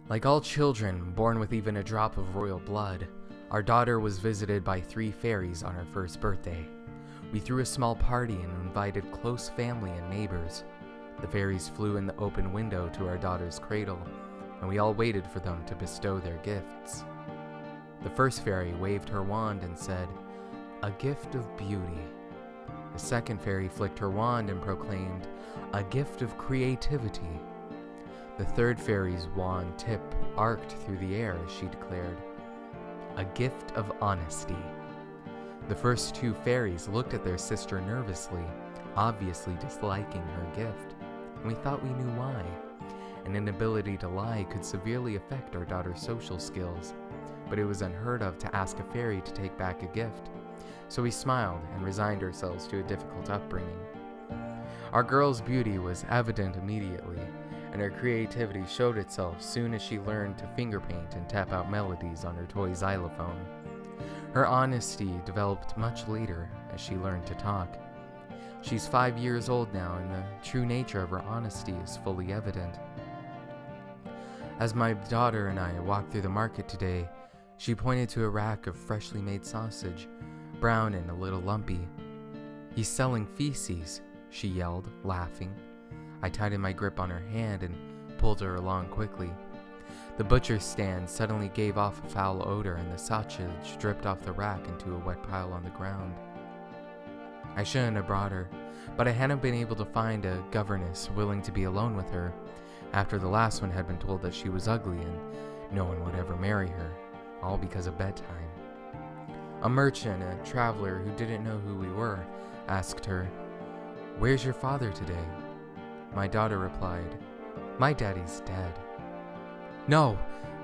Like all children born with even a drop of royal blood, our daughter was visited by 3 fairies on her first birthday. We threw a small party and invited close family and neighbors. The fairies flew in the open window to our daughter's cradle, and we all waited for them to bestow their gifts. The first fairy waved her wand and said, "A gift of beauty." The second fairy flicked her wand and proclaimed, "A gift of creativity." The third fairy's wand tip arced through the air as she declared, "A gift of honesty." The first 2 fairies looked at their sister nervously, obviously disliking her gift, and we thought we knew why. An inability to lie could severely affect our daughter's social skills, but it was unheard of to ask a fairy to take back a gift, so we smiled and resigned ourselves to a difficult upbringing. Our girl's beauty was evident immediately, and her creativity showed itself soon as she learned to finger paint and tap out melodies on her toy xylophone. Her honesty developed much later as she learned to talk. She's 5 years old now, and the true nature of her honesty is fully evident. As my daughter and I walked through the market today, she pointed to a rack of freshly made sausage, brown and a little lumpy. "He's selling feces," she yelled, laughing. I tightened my grip on her hand and pulled her along quickly. The butcher's stand suddenly gave off a foul odor, and the sausage dripped off the rack into a wet pile on the ground. I shouldn't have brought her, but I hadn't been able to find a governess willing to be alone with her, after the last one had been told that she was ugly and no one would ever marry her, all because of bedtime. A merchant, a traveler who didn't know who we were, asked her, "Where's your father today?" My daughter replied, "My daddy's dead." "No!"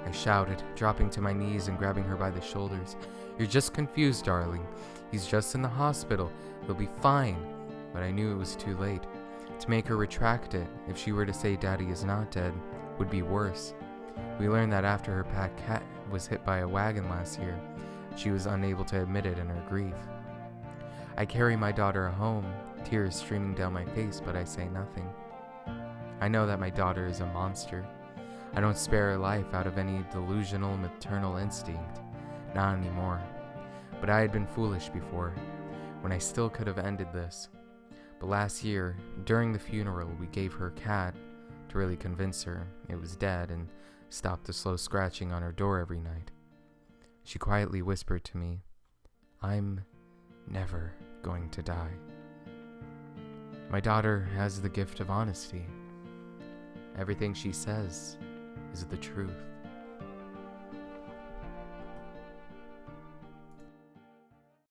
I shouted, dropping to my knees and grabbing her by the shoulders. "You're just confused, darling. He's just in the hospital. He'll be fine." But I knew it was too late. To make her retract it, if she were to say Daddy is not dead, would be worse. We learned that after her pet cat was hit by a wagon last year, she was unable to admit it in her grief. I carry my daughter home, tears streaming down my face, but I say nothing. I know that my daughter is a monster. I don't spare her life out of any delusional maternal instinct. Not anymore. But I had been foolish before, when I still could have ended this. But last year, during the funeral, we gave her a cat to really convince her it was dead and stopped the slow scratching on her door every night. She quietly whispered to me, "I'm never going to die." My daughter has the gift of honesty. Everything she says is the truth.